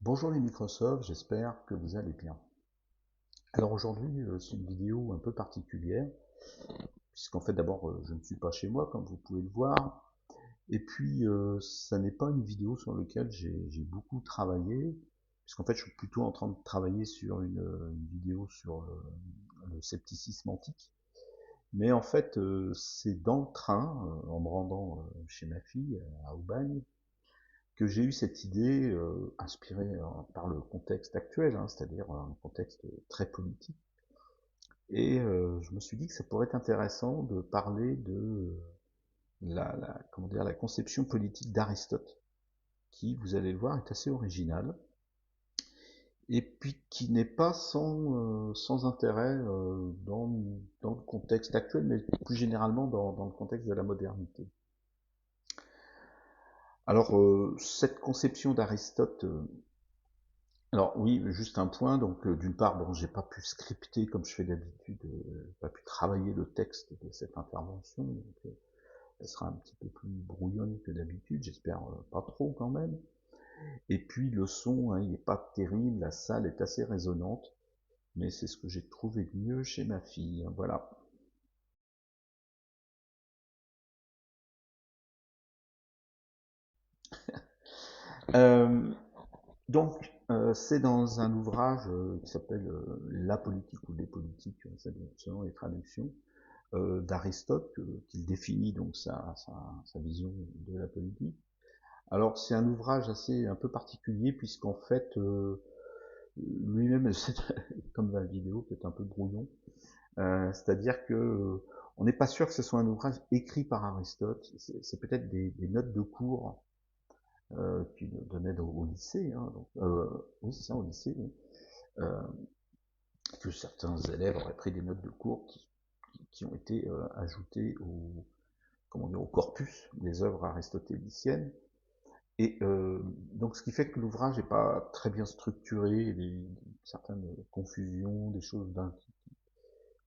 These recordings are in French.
Bonjour les Microsoft, j'espère que vous allez bien. Alors aujourd'hui, c'est une vidéo un peu particulière, puisqu'en fait d'abord je ne suis pas chez moi comme vous pouvez le voir, et puis ça n'est pas une vidéo sur laquelle j'ai beaucoup travaillé, puisqu'en fait je suis plutôt en train de travailler sur une vidéo sur le scepticisme antique. Mais en fait c'est dans le train, en me rendant chez ma fille à Aubagne, que j'ai eu cette idée, inspirée par le contexte actuel, hein, c'est-à-dire un contexte très politique. Et je me suis dit que ça pourrait être intéressant de parler de comment dire, la conception politique d'Aristote, qui, vous allez le voir, est assez originale, et puis qui n'est pas sans intérêt dans le contexte actuel, mais plus généralement dans le contexte de la modernité. Alors, cette conception d'Aristote, alors oui, juste un point, donc d'une part, bon, j'ai pas pu scripter comme je fais d'habitude, pas pu travailler le texte de cette intervention, donc elle sera un petit peu plus brouillonne que d'habitude, j'espère pas trop quand même. Et puis le son, hein, il n'est pas terrible, la salle est assez résonnante, mais c'est ce que j'ai trouvé de mieux chez ma fille, hein, voilà. Euh, donc, c'est dans un ouvrage qui s'appelle La politique ou les politiques, selon les traductions, d'Aristote, qu'il définit donc sa vision de la politique. Alors c'est un ouvrage assez un peu particulier puisqu'en fait lui-même, comme dans la vidéo, qui est un peu brouillon, c'est-à-dire que on n'est pas sûr que ce soit un ouvrage écrit par Aristote, c'est peut-être des notes de cours qu'il donnait au lycée, hein, donc, oui c'est ça, au lycée, oui, euh, que certains élèves auraient pris des notes de cours qui ont été ajoutées comment dire, au corpus des œuvres aristotéliciennes. Et donc ce qui fait que l'ouvrage n'est pas très bien structuré, il y a certaines confusions, des choses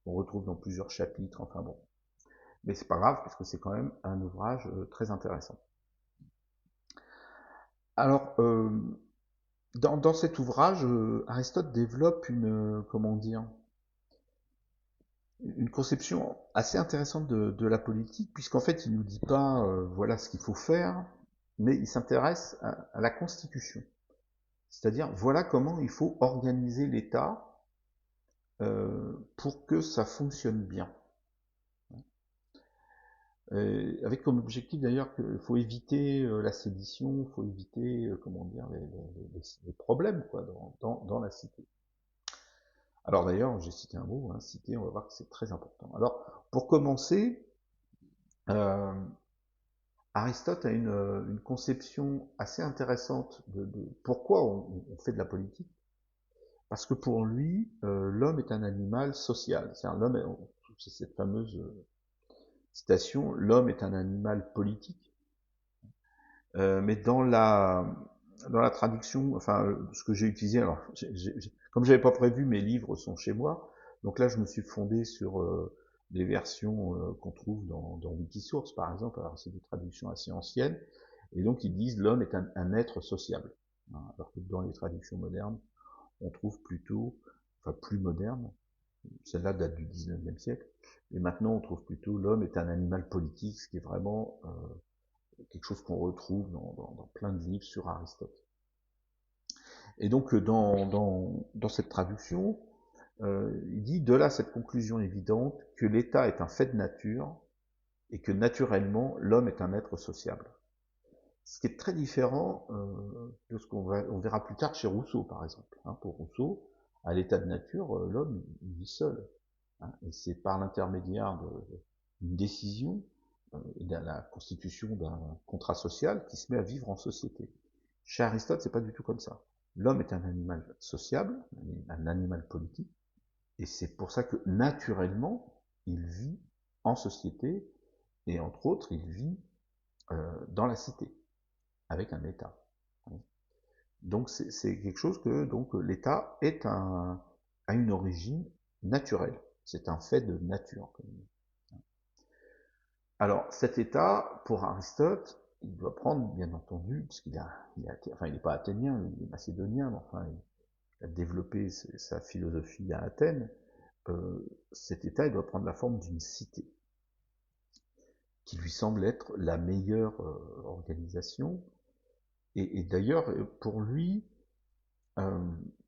qu'on retrouve dans plusieurs chapitres, enfin bon. Mais c'est pas grave, parce que c'est quand même un ouvrage très intéressant. Alors, dans cet ouvrage, Aristote développe comment dire, une conception assez intéressante de la politique, puisqu'en fait, il ne nous dit pas voilà ce qu'il faut faire, mais il s'intéresse à la constitution. C'est-à-dire, voilà comment il faut organiser l'État pour que ça fonctionne bien. Avec comme objectif d'ailleurs qu'il faut éviter la sédition, il faut éviter comment dire les problèmes quoi dans la cité. Alors d'ailleurs, j'ai cité un mot, hein, cité, on va voir que c'est très important. Alors pour commencer, euh, Aristote a une conception assez intéressante de pourquoi on fait de la politique. Parce que pour lui, l'homme est un animal social. C'est-à-dire l'homme, c'est cette fameuse citation, l'homme est un animal politique. Mais dans la traduction, enfin, ce que j'ai utilisé, alors, comme j'avais pas prévu, mes livres sont chez moi, donc là, je me suis fondé sur les versions qu'on trouve dans Wikisource, par exemple. Alors, c'est des traductions assez anciennes, et donc ils disent l'homme est un être sociable. Hein, alors que dans les traductions modernes, on trouve plutôt, enfin plus moderne, celle-là date du 19e siècle, et maintenant on trouve plutôt l'homme est un animal politique, ce qui est vraiment quelque chose qu'on retrouve dans plein de livres sur Aristote. Et donc dans cette traduction, il dit de là cette conclusion évidente que l'État est un fait de nature et que naturellement l'homme est un être sociable. Ce qui est très différent de ce on verra plus tard chez Rousseau, par exemple. Hein, pour Rousseau, à l'état de nature, l'homme il vit seul. Hein, et c'est par l'intermédiaire d'une décision et de la constitution d'un contrat social qui se met à vivre en société. Chez Aristote, c'est pas du tout comme ça. L'homme est un animal sociable, un animal politique, et c'est pour ça que naturellement, il vit en société, et entre autres, il vit dans la cité, avec un État. Donc c'est quelque chose que donc l'État a une origine naturelle. C'est un fait de nature. Alors cet État, pour Aristote, il doit prendre, bien entendu, parce qu'il enfin, il n'est pas athénien, il est macédonien, mais enfin, il a développé sa philosophie à Athènes. Cet État, il doit prendre la forme d'une cité, qui lui semble être la meilleure organisation. Et d'ailleurs, pour lui,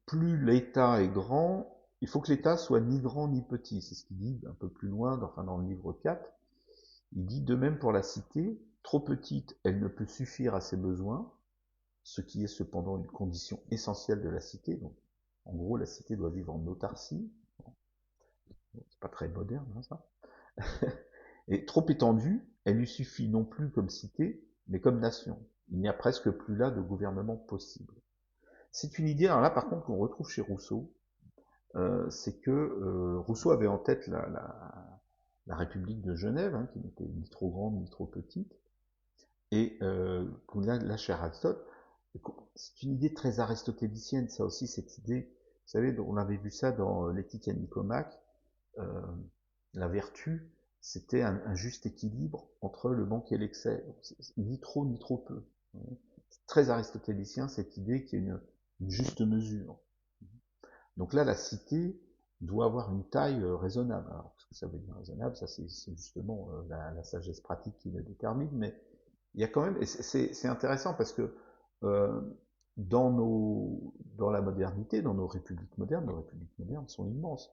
plus l'État est grand, il faut que l'État soit ni grand ni petit. C'est ce qu'il dit un peu plus loin, enfin dans le livre 4. Il dit de même pour la cité, trop petite, elle ne peut suffire à ses besoins, ce qui est cependant une condition essentielle de la cité. Donc, en gros, la cité doit vivre en autarcie. C'est pas très moderne, hein, ça. Et trop étendue, elle lui suffit non plus comme cité, mais comme nation. Il n'y a presque plus là de gouvernement possible. C'est une idée, alors là par contre, qu'on retrouve chez Rousseau, c'est que Rousseau avait en tête la République de Genève, hein, qui n'était ni trop grande ni trop petite, et qu'on a là chez Aristote. C'est une idée très aristotélicienne, ça aussi, cette idée. Vous savez, on avait vu ça dans l'Éthique à Nicomaque. La vertu, c'était un juste équilibre entre le manque et l'excès, ni trop ni trop peu. C'est très aristotélicien cette idée qu'il y a une juste mesure. Donc là, la cité doit avoir une taille raisonnable. Alors, ce que ça veut dire raisonnable, ça c'est justement la sagesse pratique qui le détermine, mais il y a quand même, et c'est intéressant parce que euh, dans la modernité, dans nos républiques modernes sont immenses.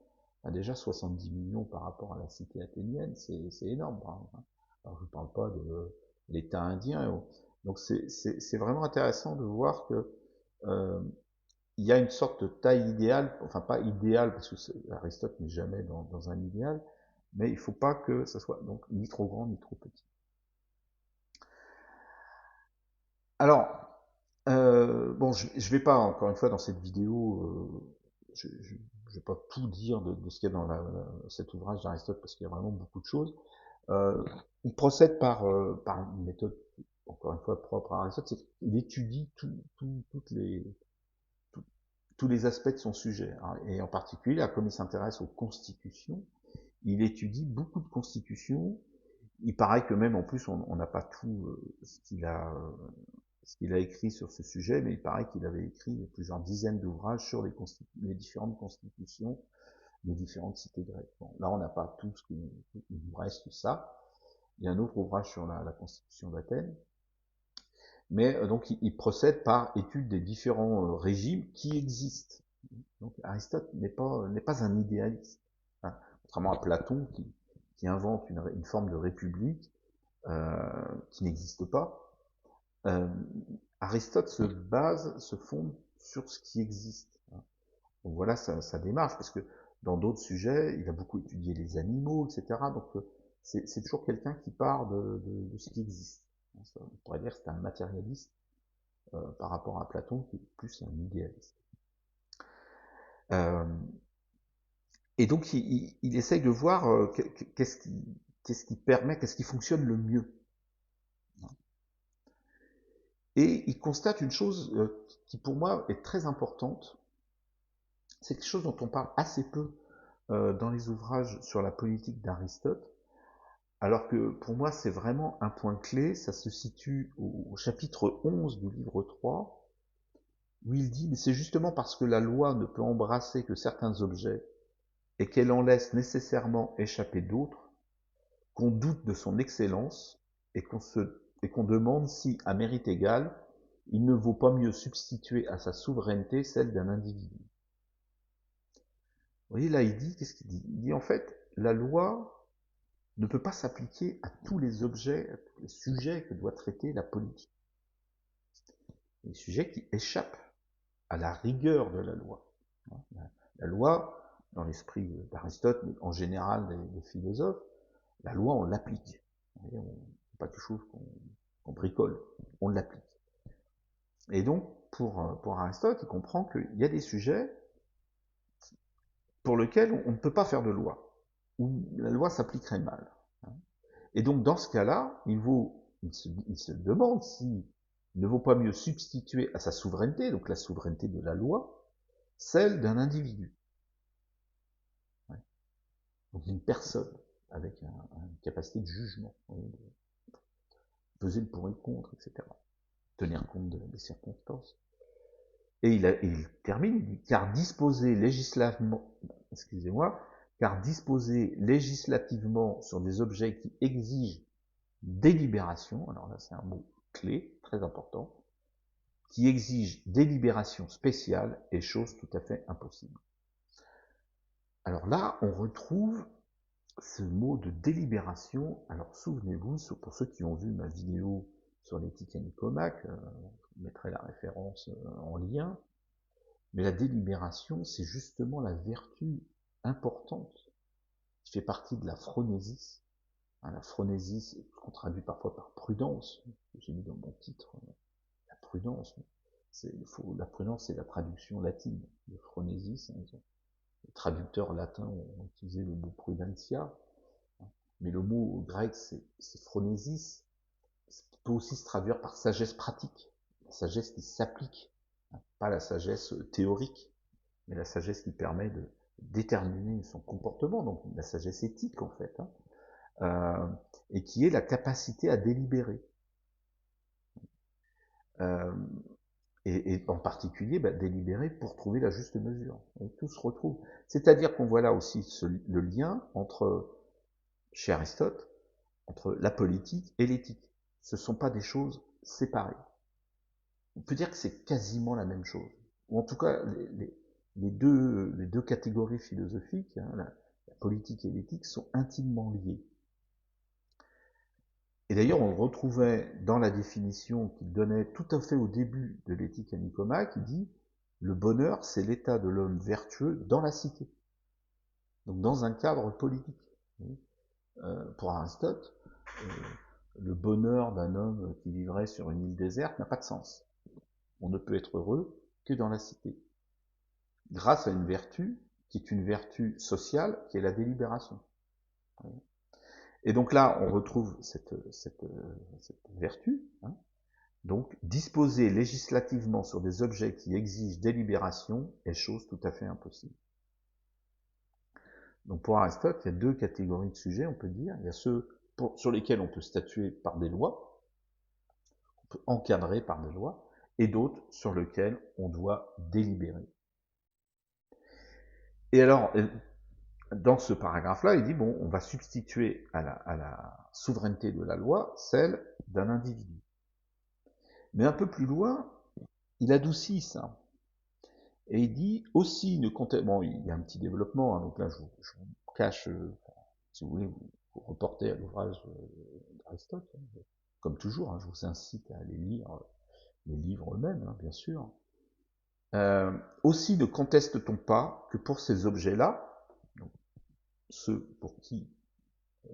Déjà 70 millions par rapport à la cité athénienne, c'est énorme. Hein. Alors, je ne parle pas de l'État indien. Donc c'est vraiment intéressant de voir que il y a une sorte de taille idéale, enfin pas idéale, parce que Aristote n'est jamais dans un idéal, mais il ne faut pas que ça soit donc ni trop grand ni trop petit. Alors, bon, je ne vais pas, encore une fois, dans cette vidéo, je ne vais pas tout dire de ce qu'il y a dans cet ouvrage d'Aristote, parce qu'il y a vraiment beaucoup de choses. Il procède par une méthode, encore une fois, propre à Aristote, c'est qu'il étudie tous les aspects de son sujet. Et en particulier, comme il s'intéresse aux constitutions, il étudie beaucoup de constitutions. Il paraît que même, en plus, on n'a pas tout ce qu'il a écrit sur ce sujet, mais il paraît qu'il avait écrit plusieurs dizaines d'ouvrages sur les différentes constitutions des différentes cités grecques. Bon, là, on n'a pas tout ce qu'il nous reste ça. Il y a un autre ouvrage sur la constitution d'Athènes. Mais donc, il procède par étude des différents régimes qui existent. Donc, Aristote n'est pas un idéaliste. Hein, contrairement à Platon, qui invente une forme de république qui n'existe pas. Aristote se fonde sur ce qui existe. Donc voilà sa démarche, parce que dans d'autres sujets, il a beaucoup étudié les animaux, etc. Donc c'est toujours quelqu'un qui part de ce qui existe. On pourrait dire que c'est un matérialiste par rapport à Platon, qui est plus un idéaliste. Et donc il essaye de voir qu'est-ce qui permet, qu'est-ce qui fonctionne le mieux. Et il constate une chose qui pour moi est très importante, c'est quelque chose dont on parle assez peu dans les ouvrages sur la politique d'Aristote, alors que pour moi c'est vraiment un point clé. Ça se situe au chapitre 11 du livre 3, où il dit, mais c'est justement parce que la loi ne peut embrasser que certains objets et qu'elle en laisse nécessairement échapper d'autres, qu'on doute de son excellence et qu'on demande si, à mérite égal, il ne vaut pas mieux substituer à sa souveraineté celle d'un individu. Vous voyez, là, il dit, qu'est-ce qu'il dit? Il dit, en fait, la loi ne peut pas s'appliquer à tous les objets, à tous les sujets que doit traiter la politique. Les sujets qui échappent à la rigueur de la loi. La loi, dans l'esprit d'Aristote, mais en général des philosophes, la loi, on l'applique. C'est pas quelque chose qu'on bricole, on l'applique. Et donc, pour Aristote, il comprend qu'il y a des sujets pour lesquels on ne peut pas faire de loi, où la loi s'appliquerait mal. Et donc, dans ce cas-là, il se demande s'il ne vaut pas mieux substituer à sa souveraineté, donc la souveraineté de la loi, celle d'un individu. Donc, une personne avec une capacité de jugement. peser le pour et le contre, etc. Tenir compte des circonstances. Et il termine, il dit, car disposer législativement sur des objets qui exigent délibération, alors là c'est un mot clé, très important, qui exige délibération spéciale est chose tout à fait impossible. Alors là, on retrouve ce mot de délibération. Alors souvenez-vous, pour ceux qui ont vu ma vidéo sur l'éthique à Nicomaque, je mettrai la référence en lien, mais la délibération, c'est justement la vertu importante qui fait partie de la phronésis. La phronésis, qu'on traduit parfois par prudence, j'ai mis dans mon titre, la prudence. La prudence, c'est la traduction latine de phronésis. Les traducteurs latins ont utilisé le mot prudentia, mais le mot grec, c'est phronésis, qui peut aussi se traduire par sagesse pratique, la sagesse qui s'applique, pas la sagesse théorique, mais la sagesse qui permet de déterminer son comportement, donc la sagesse éthique en fait, et qui est la capacité à délibérer. Et en particulier, délibérer pour trouver la juste mesure. Et tout se retrouve. C'est-à-dire qu'on voit là aussi le lien entre, chez Aristote, entre la politique et l'éthique. Ce ne sont pas des choses séparées. On peut dire que c'est quasiment la même chose. Ou en tout cas, les deux catégories philosophiques, la politique et l'éthique, sont intimement liées. Et d'ailleurs, on le retrouvait dans la définition qu'il donnait tout à fait au début de l'éthique à Nicomaque, qui dit « Le bonheur, c'est l'état de l'homme vertueux dans la cité ». Donc dans un cadre politique. Pour Aristote, le bonheur d'un homme qui vivrait sur une île déserte n'a pas de sens. On ne peut être heureux que dans la cité. Grâce à une vertu, qui est une vertu sociale, qui est la délibération. Et donc là, on retrouve cette vertu. Donc, disposer législativement sur des objets qui exigent délibération est chose tout à fait impossible. Donc pour Aristote, il y a deux catégories de sujets, on peut dire. Il y a ceux sur lesquels on peut statuer par des lois, on peut encadrer par des lois, et d'autres sur lesquels on doit délibérer. Et alors, dans ce paragraphe-là, il dit, bon, on va substituer à la souveraineté de la loi celle d'un individu. Mais un peu plus loin, il adoucit ça. Et il dit aussi ne comptez... Bon, il y a un petit développement, donc là je vous cache, si vous voulez, vous reporter à l'ouvrage d'Aristote, comme toujours, je vous incite à aller lire les livres eux-mêmes, bien sûr. Aussi ne conteste-t-on pas que pour ces objets-là, ceux pour qui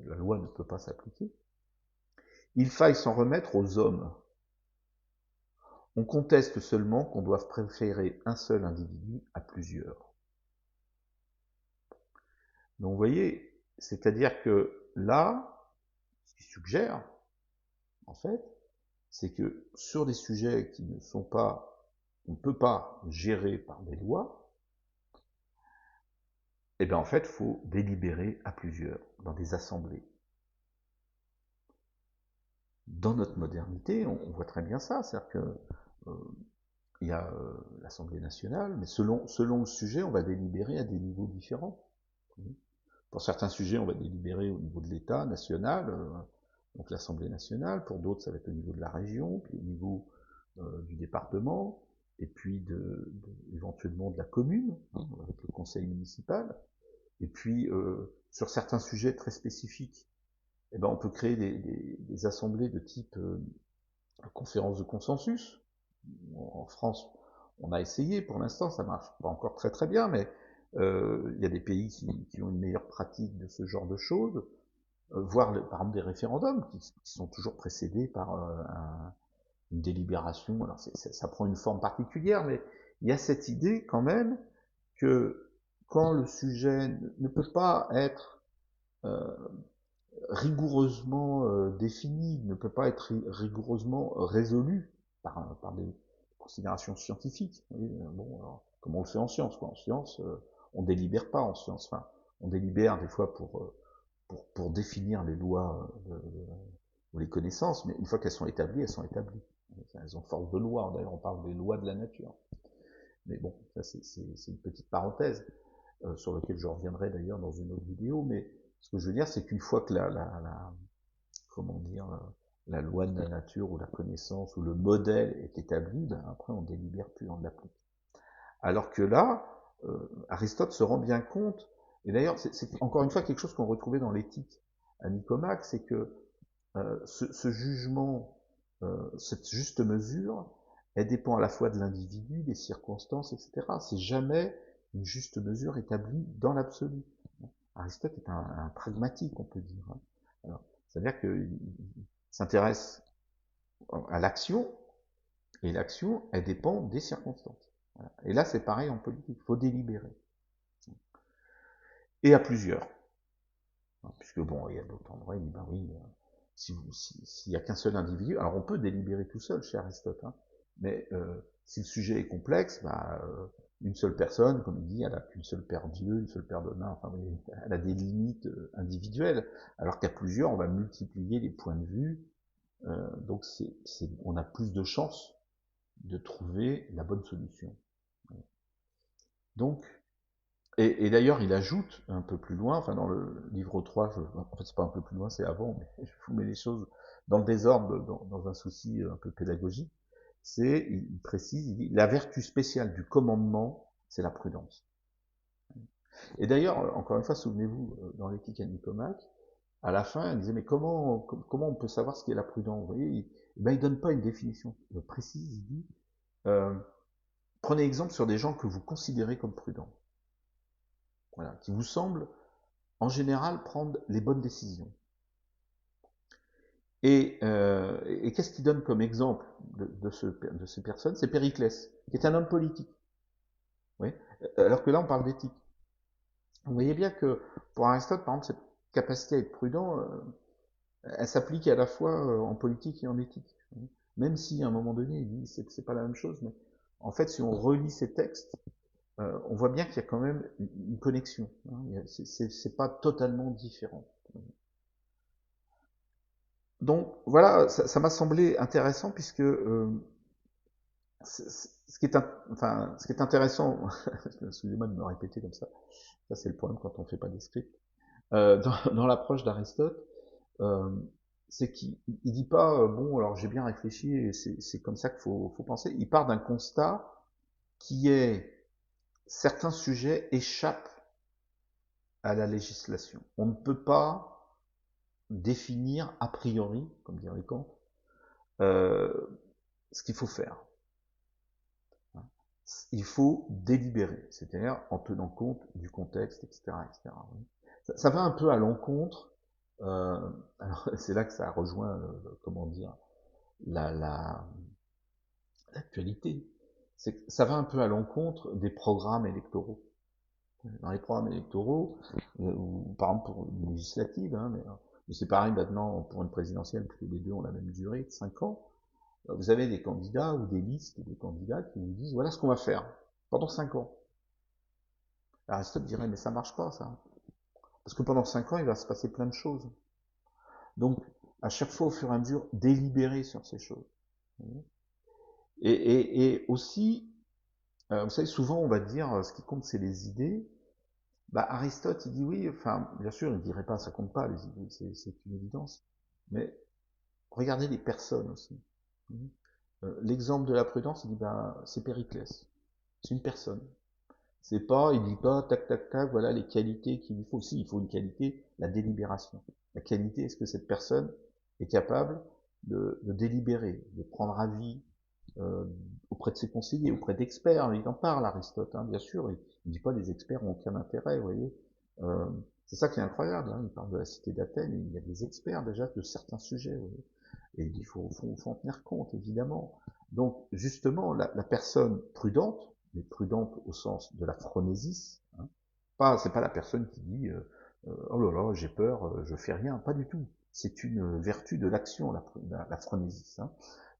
la loi ne peut pas s'appliquer, il faille s'en remettre aux hommes. On conteste seulement qu'on doive préférer un seul individu à plusieurs. Donc vous voyez, c'est-à-dire que là, ce qu'il suggère, en fait, c'est que sur des sujets qui ne sont pas, on ne peut pas gérer par des lois, eh bien en fait, il faut délibérer à plusieurs, dans des assemblées. Dans notre modernité, on voit très bien ça, c'est-à-dire que il y a l'Assemblée nationale, mais selon le sujet, on va délibérer à des niveaux différents. Pour certains sujets, on va délibérer au niveau de l'État national, donc l'Assemblée nationale. Pour d'autres, ça va être au niveau de la région, puis au niveau du département, et puis éventuellement de la commune, avec le conseil municipal. Et puis, sur certains sujets très spécifiques, eh ben, on peut créer des assemblées de type conférence de consensus. En France, on a essayé, pour l'instant, ça marche pas encore très très bien, mais il y a des pays qui ont une meilleure pratique de ce genre de choses, voire par exemple des référendums qui sont toujours précédés par une délibération. Alors ça prend une forme particulière, mais il y a cette idée quand même que quand le sujet ne peut pas être rigoureusement défini, ne peut pas être rigoureusement résolu par des considérations scientifiques. Bon, alors, comme on le fait en science, quoi. En science, on délibère pas en science. Enfin, on délibère des fois pour définir les lois ou les connaissances, mais une fois qu'elles sont établies, elles sont établies. Elles ont force de loi. D'ailleurs, on parle des lois de la nature. Mais bon, ça c'est une petite parenthèse sur laquelle je reviendrai d'ailleurs dans une autre vidéo. Mais ce que je veux dire, c'est qu'une fois que comment dire, la loi de la nature ou la connaissance ou le modèle est établi, ben après on délibère plus, on l'applique. Alors que là, Aristote se rend bien compte, et d'ailleurs c'est encore une fois quelque chose qu'on retrouvait dans l'éthique à Nicomaque, c'est que ce jugement, cette juste mesure, elle dépend à la fois de l'individu, des circonstances, etc. C'est jamais une juste mesure établie dans l'absolu. Aristote est un pragmatique, on peut dire. C'est-à-dire qu'il s'intéresse à l'action, et l'action, elle dépend des circonstances. Voilà. Et là, c'est pareil en politique, il faut délibérer. Et à plusieurs. Puisque bon, il y a d'autres endroits, il dit, ben oui, s'il n'y a qu'un seul individu, alors on peut délibérer tout seul chez Aristote, hein, mais si le sujet est complexe, une seule personne, comme il dit, elle n'a qu'une seule paire d'yeux, une seule paire de mains, enfin, elle a des limites individuelles, alors qu'à plusieurs, on va multiplier les points de vue, donc on a plus de chances de trouver la bonne solution. Donc, et d'ailleurs, il ajoute un peu plus loin, enfin dans le livre 3, en fait c'est pas un peu plus loin, c'est avant, mais je vous mets les choses dans le désordre, dans un souci un peu pédagogique, il précise, il dit, la vertu spéciale du commandement, c'est la prudence. Et d'ailleurs, encore une fois, souvenez-vous, dans l'éthique à Nicomaque, à la fin, il disait, mais comment on peut savoir ce qu'est la prudence? Vous voyez, il donne pas une définition précise, il dit, prenez exemple sur des gens que vous considérez comme prudents. Voilà, qui vous semblent en général prendre les bonnes décisions. Et qu'est-ce qu'il donne comme exemple de ces personnes? C'est Périclès, qui est un homme politique. Oui. Alors que là, on parle d'éthique. Vous voyez bien que pour Aristote, par exemple, cette capacité à être prudent, elle s'applique à la fois en politique et en éthique. Même si à un moment donné, il dit que c'est pas la même chose, mais en fait, si on relit ces textes, on voit bien qu'il y a quand même une connexion. Hein. C'est pas totalement différent. Donc voilà, ça m'a semblé intéressant puisque ce qui est intéressant, excusez-moi de me répéter comme ça c'est le problème quand on ne fait pas des scripts, dans l'approche d'Aristote, euh, c'est qu'il dit pas, bon alors j'ai bien réfléchi et c'est comme ça qu'il faut penser, il part d'un constat qui est certains sujets échappent à la législation. On ne peut pas définir a priori, comme dirait Kant, ce qu'il faut faire. Il faut délibérer, c'est-à-dire en tenant compte du contexte, etc. etc. Ça va un peu à l'encontre, alors c'est là que ça rejoint, comment dire, l'actualité. Ça va un peu à l'encontre des programmes électoraux. Dans les programmes électoraux, ou par exemple pour une législative, hein, mais c'est pareil maintenant pour une présidentielle, puisque les deux ont la même durée, de 5 ans, vous avez des candidats ou des listes de candidats qui vous disent voilà ce qu'on va faire pendant 5 ans. Aristote dirait mais ça marche pas ça. Parce que pendant 5 ans, il va se passer plein de choses. Donc, à chaque fois, au fur et à mesure, délibérer sur ces choses. Et aussi, vous savez, souvent on va dire ce qui compte c'est les idées. Aristote, il dit oui, enfin, bien sûr, il ne dirait pas ça compte pas les idées, c'est une évidence. Mais regardez les personnes aussi. L'exemple de la prudence, il dit c'est Périclès. C'est une personne. C'est pas, il dit pas, tac, tac, tac, voilà les qualités qu'il lui faut. Si, il faut une qualité, la délibération. La qualité, est-ce que cette personne est capable de délibérer, de prendre avis auprès de ses conseillers, auprès d'experts. Il en parle, Aristote, hein, bien sûr. Il dit pas les experts ont aucun intérêt, vous voyez. C'est ça qui est incroyable. Hein, il parle de la cité d'Athènes, il y a des experts déjà de certains sujets. Vous voyez. Et il faut en tenir compte, évidemment. Donc, justement, la personne prudente, mais prudente au sens de la phronésis, hein, c'est pas la personne qui dit oh là là, j'ai peur, je fais rien, pas du tout. C'est une vertu de l'action, la phronésis. Hein.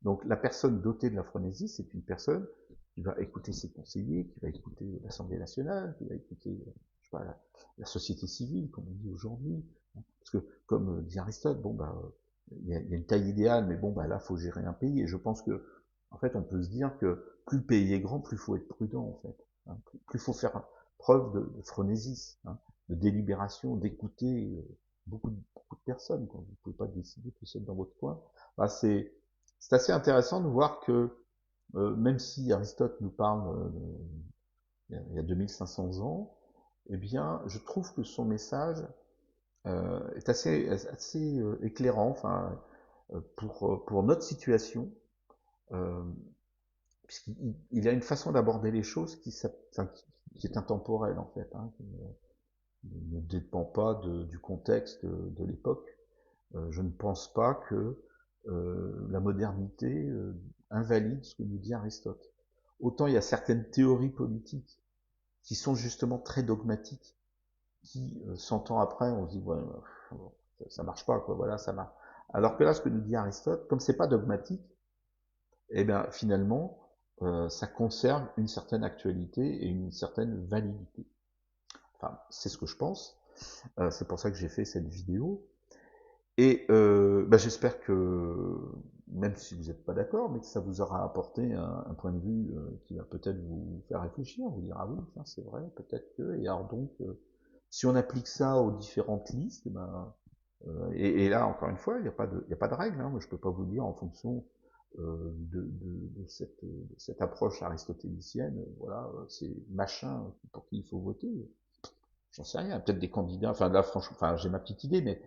Donc, la personne dotée de la phronésis, c'est une personne qui va écouter ses conseillers, qui va écouter l'Assemblée nationale, qui va écouter, je sais pas, la société civile, comme on dit aujourd'hui. Hein. Parce que, comme dit Aristote, il y a une taille idéale, mais bon, bah là, faut gérer un pays. Et je pense que, en fait, on peut se dire que plus le pays est grand, plus il faut être prudent, en fait. Hein, plus il faut faire preuve de phronésis, hein, de délibération, d'écouter beaucoup de personnes. Quoi. Vous ne pouvez pas décider tout seul dans votre coin. Bah, c'est assez intéressant de voir que, même si Aristote nous parle il y a 2500 ans, eh bien, je trouve que son message est assez éclairant, enfin, pour notre situation, euh, puisqu'il a une façon d'aborder les choses enfin, qui est intemporelle en fait, hein, qui ne dépend pas du contexte de l'époque. Je ne pense pas que la modernité invalide ce que nous dit Aristote. Autant il y a certaines théories politiques qui sont justement très dogmatiques, qui 100 ans après on se dit ouais, ça marche pas quoi, voilà ça marche. Alors que là ce que nous dit Aristote, comme c'est pas dogmatique, et bien finalement, ça conserve une certaine actualité et une certaine validité. Enfin, c'est ce que je pense. C'est pour ça que j'ai fait cette vidéo. Et j'espère que, même si vous n'êtes pas d'accord, mais que ça vous aura apporté un point de vue qui va peut-être vous faire réfléchir, vous dire ah oui, c'est vrai, peut-être que. Et alors donc, si on applique ça aux différentes listes, et là encore une fois, il n'y a pas de règle. Hein, moi, je peux pas vous dire en fonction de cette approche aristotélicienne, voilà, c'est machin pour qui il faut voter. J'en sais rien. Peut-être des candidats. Enfin là, franchement, enfin j'ai ma petite idée, mais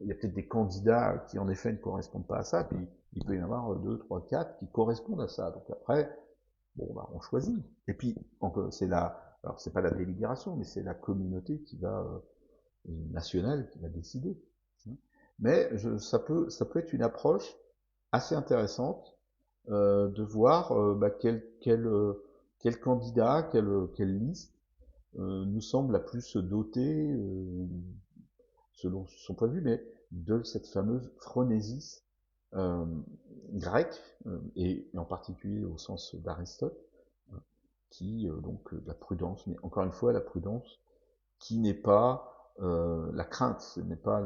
il y a peut-être des candidats qui en effet ne correspondent pas à ça. Puis il peut y en avoir 2, 3, 4 qui correspondent à ça. Donc après, bon, bah, on choisit. Et puis c'est alors c'est pas la délibération, mais c'est la communauté qui va nationale qui va décider. Mais ça peut être une approche assez intéressante de voir quel candidat, quelle liste nous semble la plus dotée, selon son point de vue, mais de cette fameuse phronésis euh, grecque, et en particulier au sens d'Aristote, qui donc la prudence, mais encore une fois la prudence qui n'est pas la crainte, ce n'est pas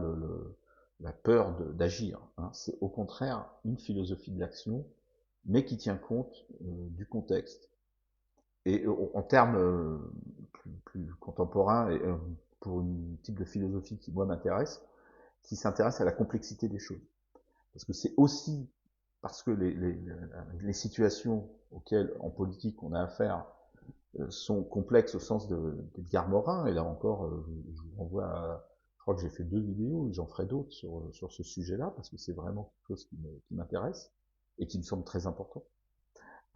la peur d'agir, hein. C'est au contraire une philosophie de l'action, mais qui tient compte du contexte. Et en termes plus contemporains, et, pour un type de philosophie qui moi m'intéresse, qui s'intéresse à la complexité des choses. Parce que c'est aussi parce que les situations auxquelles en politique on a affaire sont complexes au sens d'Edgar Morin, et là encore, je vous renvoie à, je crois que j'ai fait 2 vidéos, et j'en ferai d'autres sur ce sujet-là, parce que c'est vraiment quelque chose qui m'intéresse, et qui me semble très important.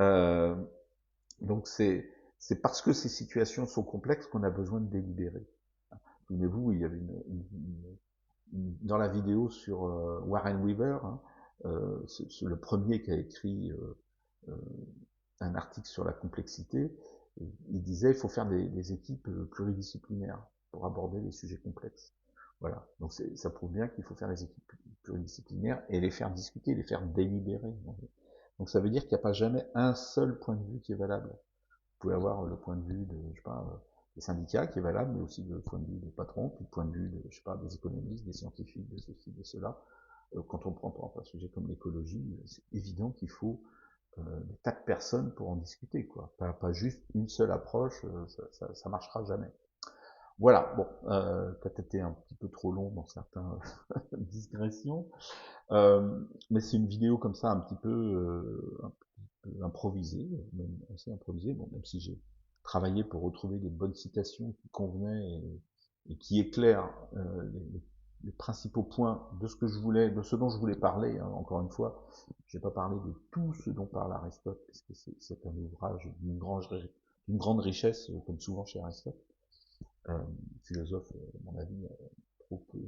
Euh, donc c'est parce que ces situations sont complexes qu'on a besoin de délibérer. Souvenez-vous, il y avait dans la vidéo sur Warren Weaver, hein, c'est le premier qui a écrit euh, un article sur la complexité. Il disait qu'il faut faire des équipes pluridisciplinaires pour aborder les sujets complexes. Voilà. Donc ça prouve bien qu'il faut faire des équipes pluridisciplinaires et les faire discuter, les faire délibérer. Donc ça veut dire qu'il n'y a pas jamais un seul point de vue qui est valable. Vous pouvez avoir le point de vue je sais pas, des syndicats qui est valable, mais aussi le point de vue des patrons, puis le point de vue je sais pas, des économistes, des scientifiques, de ceci, de cela. Quand on prend un sujet comme l'écologie, c'est évident qu'il faut des tas de personnes pour en discuter, quoi. Pas juste une seule approche, ça marchera jamais. Voilà, bon, peut-être été un petit peu trop long dans certaines digressions, mais c'est une vidéo comme ça un peu improvisée, même assez improvisée, bon, même si j'ai travaillé pour retrouver des bonnes citations qui convenaient et qui éclairent les principaux points de ce que je voulais, de ce dont je voulais parler. Hein, encore une fois, je n'ai pas parlé de tout ce dont parle Aristote, parce que c'est un ouvrage d'une grande richesse, comme souvent chez Aristote. Philosophe, à mon avis, trop peu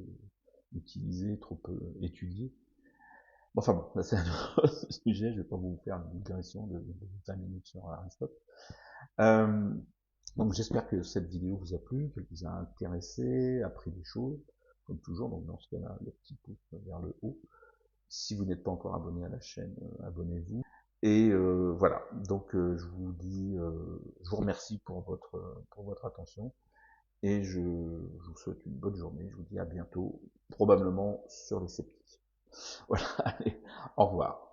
utilisé, trop peu étudié. Enfin bon, c'est un autre sujet, je ne vais pas vous faire une digression de 20 minutes sur Aristote. Euh, donc j'espère que cette vidéo vous a plu, qu'elle vous a intéressé, appris des choses, comme toujours, donc dans ce cas-là, le petit pouce vers le haut. Si vous n'êtes pas encore abonné à la chaîne, abonnez-vous. Et voilà, donc je vous dis, je vous remercie pour votre attention, et je vous souhaite une bonne journée, je vous dis à bientôt, probablement sur les sceptiques. Voilà, allez, au revoir.